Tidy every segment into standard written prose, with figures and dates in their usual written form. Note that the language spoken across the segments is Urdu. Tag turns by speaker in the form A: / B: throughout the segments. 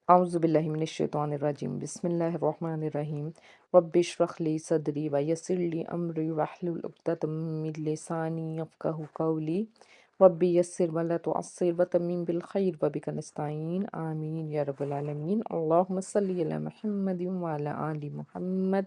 A: أعوذ بالله من الشيطان الرجيم بسم الله الرحمن الرحيم رب اشرح لي صدري ويسر لي أمري واحلل عقدة من لساني يفقهوا قولي رب يسر ولا تعسر وتمم بالخير وبك نستعين آمين يا رب العالمين اللهم صل على محمد وعلى آل محمد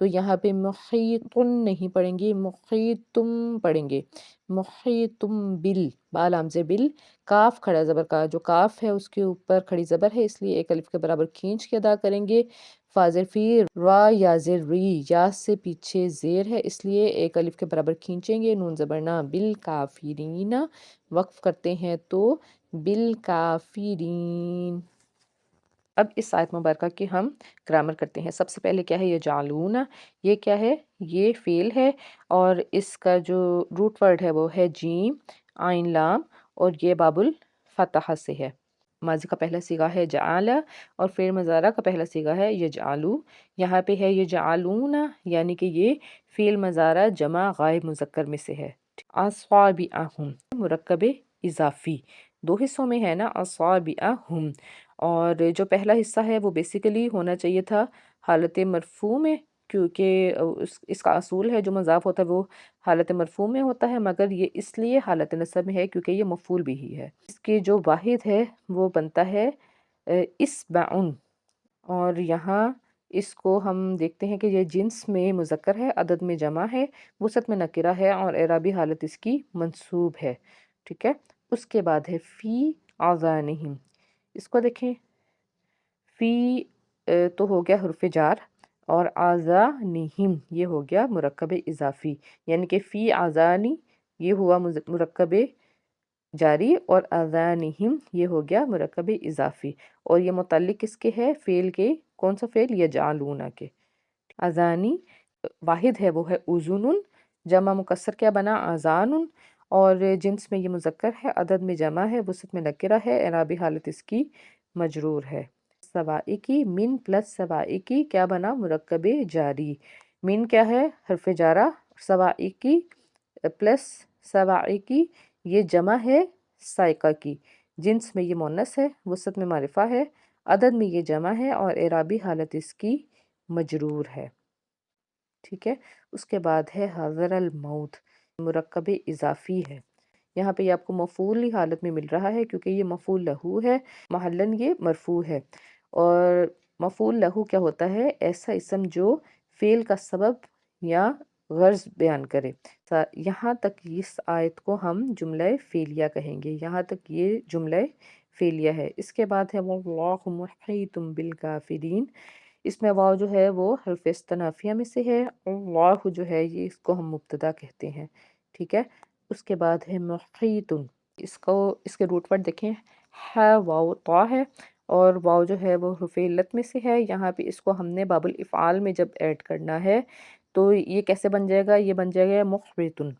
A: تو یہاں پہ محیطن نہیں پڑھیں گے، محیطم پڑھیں گے، محیطم بل، با لام زیر بل، کاف کھڑا زبر کا، جو کاف ہے اس کے اوپر کھڑی زبر ہے، اس لیے ایک الف کے برابر کھینچ کے ادا کریں گے۔ فاضر فی را یا زیر ری، یا سے پیچھے زیر ہے اس لیے ایک الف کے برابر کھینچیں گے، نون زبر نا، بالکافرین، وقف کرتے ہیں تو بالکافرین۔ اب اس آیت مبارکہ کی ہم گرامر کرتے ہیں۔ سب سے پہلے کیا ہے، یہ جعلون، یہ کیا ہے، یہ فعل ہے، اور اس کا جو روٹ ورڈ ہے وہ ہے جیم عین لام، اور یہ باب الفتح سے ہے۔ ماضی کا پہلا صیغہ ہے جعل، اور فعل مضارع کا پہلا صیغہ ہے یجعلو۔ یہاں پہ ہے یجعلون، یعنی کہ یہ فعل مضارع جمع غائب مذکر میں سے ہے۔ اصابعہم مرکب اضافی، دو حصوں میں ہے نا، اصابعہم، اور جو پہلا حصہ ہے وہ بیسیکلی ہونا چاہیے تھا حالت مرفوع میں، کیونکہ اس کا اصول ہے جو مضاف ہوتا ہے وہ حالت مرفوع میں ہوتا ہے، مگر یہ اس لیے حالت نصب میں ہے کیونکہ یہ مفعول بھی ہی ہے۔ اس کی جو واحد ہے وہ بنتا ہے اسبعن، اور یہاں اس کو ہم دیکھتے ہیں کہ یہ جنس میں مذکر ہے، عدد میں جمع ہے، وسط میں نکرہ ہے، اور اعرابی حالت اس کی منصوب ہے، ٹھیک ہے۔ اس کے بعد ہے فی آذانہم، اس کو دیکھیں، فی تو ہو گیا حرف جار، اور آذانہم یہ ہو گیا مرکب اضافی، یعنی کہ فی آذانی یہ ہوا مرکب جاری، اور آذانہم یہ ہو گیا مرکب اضافی، اور یہ متعلق کس کے ہے، فعل کے، کون سا فعل، یجعلون کے۔ آذانی واحد ہے وہ ہے اذن، جمع مکسر کیا بنا آذان، اور جنس میں یہ مذکر ہے، عدد میں جمع ہے، وسط میں نکرہ ہے، اعرابی حالت اس کی مجرور ہے۔ سوائکی، من پلس سوائکی کیا بنا، مرکب جاری، من کیا ہے، حرف جارہ، سوائکی پلس سوائکی یہ جمع ہے سائقہ کی، جنس میں یہ مؤنث ہے، وسط میں معرفہ ہے، عدد میں یہ جمع ہے، اور اعرابی حالت اس کی مجرور ہے، ٹھیک ہے۔ اس کے بعد ہے حضر الموت، مرکب اضافی ہے، یہاں پہ یہ آپ کو مفعولی حالت میں مل رہا ہے کیونکہ یہ مفعول لہو ہے، محلن یہ مرفوع ہے، اور مفعول لہو کیا ہوتا ہے، ایسا اسم جو فعل کا سبب یا غرض بیان کرے۔ یہاں تک اس آیت کو ہم جملہ فعلیہ کہیں گے، یہاں تک یہ جملہ فعلیہ ہے۔ اس کے بعد ہے واللہ محیط بالکافرین، اس میں واو جو ہے وہ حرف استنافیہ میں سے ہے، اللہ جو ہے یہ اس کو ہم مبتدا کہتے ہیں، ٹھیک ہے۔ اس کے بعد ہے محیط، اس کے روٹ ورڈ دیکھیں، ہے واو طا ہے، اور واو جو ہے وہ حرف علت میں سے ہے، یہاں پہ اس کو ہم نے باب الافعال میں جب ایڈ کرنا ہے تو یہ کیسے بن جائے گا، یہ بن جائے گا محبتن۔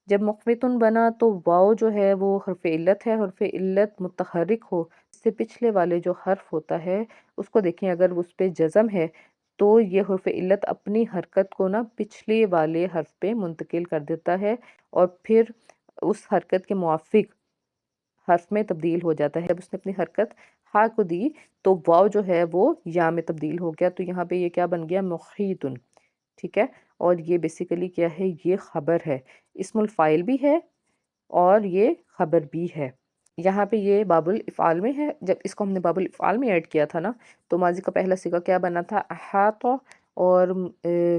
A: جب محبتن بنا تو واو جو ہے وہ حرف علت ہے، حرف علت متحرک ہو، اس سے پچھلے والے جو حرف ہوتا ہے اس کو دیکھیں، اگر اس پہ جزم ہے تو یہ حرف علت اپنی حرکت کو نا پچھلے والے حرف پہ منتقل کر دیتا ہے، اور پھر اس حرکت کے موافق حرف میں تبدیل ہو جاتا ہے۔ جب اس نے اپنی حرکت ہا کو دی تو واو جو ہے وہ یا میں تبدیل ہو گیا، تو یہاں پہ یہ کیا بن گیا، محیطن، ٹھیک ہے۔ اور یہ بیسیکلی کیا ہے، یہ خبر ہے، اسم الفاعل بھی ہے اور یہ خبر بھی ہے۔ یہاں پہ یہ باب الافعال میں ہے، جب اس کو ہم نے باب الافعال میں ایڈ کیا تھا نا تو ماضی کا پہلا صیغہ کیا بنا تھا، احاط، اور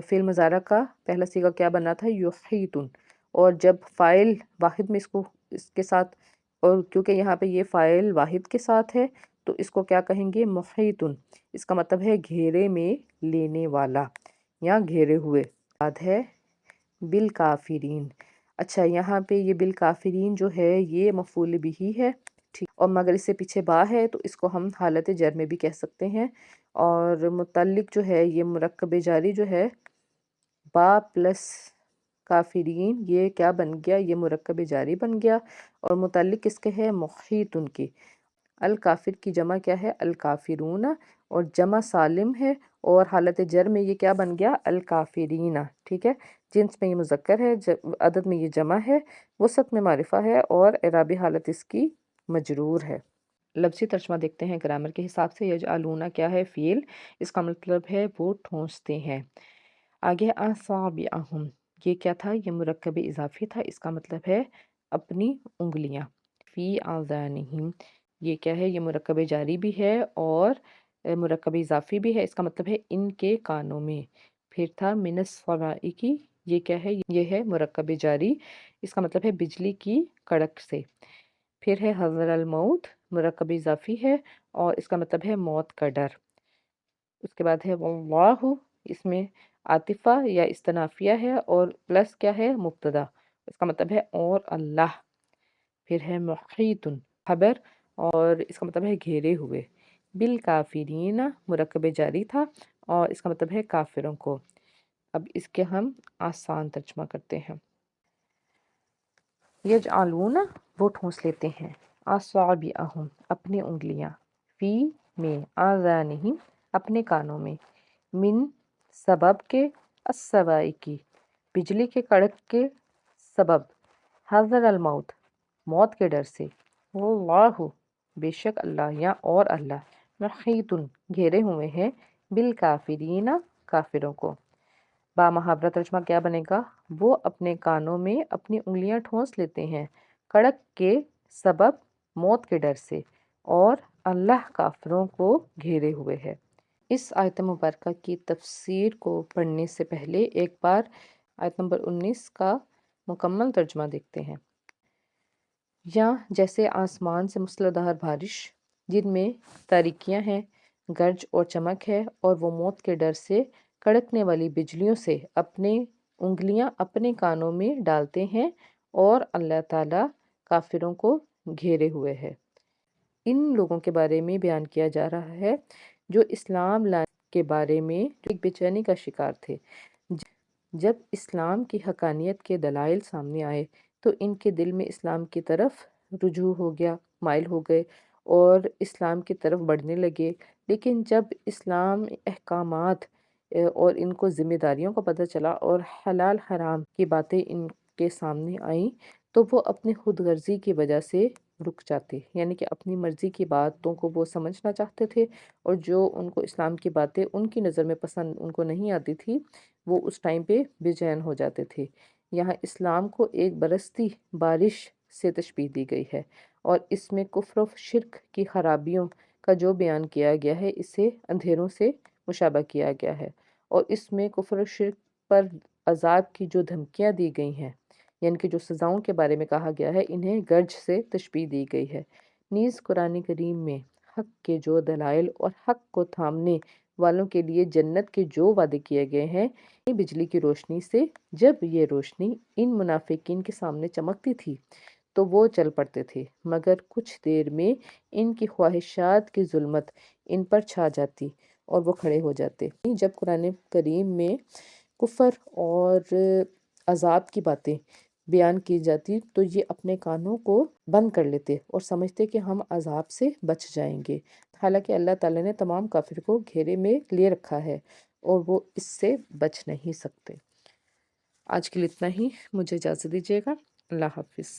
A: فعل مضارع کا پہلا صیغہ کیا بنا تھا، یحیطن، اور جب فاعل واحد میں اس کے ساتھ، اور کیونکہ یہاں پہ یہ فاعل واحد کے ساتھ ہے تو اس کو کیا کہیں گے، محیطن، اس کا مطلب ہے گھیرے میں لینے والا یا گھیرے ہوئے۔ بعد ہے بالکافرین، اچھا یہاں پہ یہ بالکافرین جو ہے یہ مفعول بھی ہے، ٹھیک، اور مگر اس سے پیچھے با ہے تو اس کو ہم حالت جر میں بھی کہہ سکتے ہیں، اور متعلق جو ہے یہ مرکب جاری جو ہے با پلس کافرین، یہ کیا بن گیا، یہ مرکب جاری بن گیا، اور متعلق کس کے ہے، محیط ان کی۔ الکافر کی جمع کیا ہے، الکافرون، اور جمع سالم ہے، اور حالت جر میں یہ کیا بن گیا، الکافرین، ٹھیک ہے۔ جنس میں یہ مذکر ہے، عدد میں یہ جمع ہے، وسط میں معرفہ ہے، اور اعرابی حالت اس کی مجرور ہے۔ لفظی ترجمہ دیکھتے ہیں گرامر کے حساب سے، یجعلون کیا ہے، فعل، اس کا مطلب ہے وہ ٹھونستے ہیں۔ آگے اصابعہم، یہ کیا تھا، یہ مرکب اضافی تھا، اس کا مطلب ہے اپنی انگلیاں۔ فی آذانہم، یہ کیا ہے، یہ مرکب جاری بھی ہے اور مرکب اضافی بھی ہے، اس کا مطلب ہے ان کے کانوں میں۔ پھر تھا من الصواعق کی، یہ کیا ہے؟ یہ ہے مرکب جاری، اس کا مطلب ہے بجلی کی کڑک سے۔ پھر ہے حضر الموت، مرکب اضافی ہے اور اس کا مطلب ہے موت کا ڈر۔ اس کے بعد ہے واللہ، اس میں عاطفہ یا استنافیہ ہے اور پلس کیا ہے؟ مبتدا، اس کا مطلب ہے اور اللہ۔ پھر ہے محیط، خبر اور اس کا مطلب ہے گھیرے ہوئے۔ بالکافرین مرکب جاری تھا اور اس کا مطلب ہے کافروں کو۔ اب اس کے ہم آسان ترجمہ کرتے ہیں۔ یجعلون، وہ ٹھونس لیتے ہیں، اصابعہم، اپنی انگلیاں، فی، میں، آذانہم، اپنے کانوں میں، من، سبب کے، الصواعق، بجلی کے کڑک کے سبب، حذر الموت، موت کے ڈر سے، واللہ، بے شک اللہ یا اور اللہ، محیط، گھیرے ہوئے ہیں، بالکافرین، کافروں کو۔ بامحاورہ ترجمہ کیا بنے گا؟ وہ اپنے کانوں میں اپنی انگلیاں ٹھونس لیتے ہیں کڑک کے سبب، موت کے ڈر سے، اور اللہ کافروں کو گھیرے ہوئے ہے۔ اس آیت مبارکہ کی تفسیر کو پڑھنے سے پہلے ایک بار آیت نمبر 19 کا مکمل ترجمہ دیکھتے ہیں۔ یا جیسے آسمان سے موسلادھار بارش جن میں تاریکیاں ہیں، گرج اور چمک ہے، اور وہ موت کے ڈر سے کڑکنے والی بجلیوں سے اپنے انگلیاں اپنے کانوں میں ڈالتے ہیں، اور اللہ تعالیٰ کافروں کو گھیرے ہوئے ہے۔ ان لوگوں کے بارے میں بیان کیا جا رہا ہے جو اسلام لانے کے بارے میں ایک بے چینی کا شکار تھے۔ جب اسلام کی حقانیت کے دلائل سامنے آئے تو ان کے دل میں اسلام کی طرف رجوع ہو گیا، مائل ہو گئے اور اسلام کی طرف بڑھنے لگے۔ لیکن جب اسلام احکامات اور ان کو ذمہ داریوں کا پتہ چلا اور حلال حرام کی باتیں ان کے سامنے آئیں تو وہ اپنی خود غرضی کی وجہ سے رک جاتے، یعنی کہ اپنی مرضی کی باتوں کو وہ سمجھنا چاہتے تھے، اور جو ان کو اسلام کی باتیں ان کی نظر میں پسند ان کو نہیں آتی تھی وہ اس ٹائم پہ بے چین ہو جاتے تھے۔ یہاں اسلام کو ایک برستی بارش سے تشبیہ دی گئی ہے، اور اس میں کفر و شرک کی خرابیوں کا جو بیان کیا گیا ہے اسے اندھیروں سے مشابہ کیا گیا ہے، اور اس میں کفر و شرک پر عذاب کی جو دھمکیاں دی گئی ہیں، یعنی کہ جو سزاؤں کے بارے میں کہا گیا ہے، انہیں گرج سے تشبیہ دی گئی ہے۔ نیز قرآن کریم میں حق کے جو دلائل اور حق کو تھامنے والوں کے لیے جنت کے جو وعدے کیے گئے ہیں، بجلی کی روشنی سے جب یہ روشنی ان منافقین کے سامنے چمکتی تھی تو وہ چل پڑتے تھے، مگر کچھ دیر میں ان کی خواہشات کی ظلمت ان پر چھا جاتی اور وہ کھڑے ہو جاتے۔ جب قرآن کریم میں کفر اور عذاب کی باتیں بیان کی جاتی تو یہ اپنے کانوں کو بند کر لیتے اور سمجھتے کہ ہم عذاب سے بچ جائیں گے، حالانکہ اللہ تعالیٰ نے تمام کافر کو گھیرے میں لیے رکھا ہے اور وہ اس سے بچ نہیں سکتے۔ آج کے لیے اتنا ہی، مجھے اجازت دیجیے گا۔ اللہ حافظ۔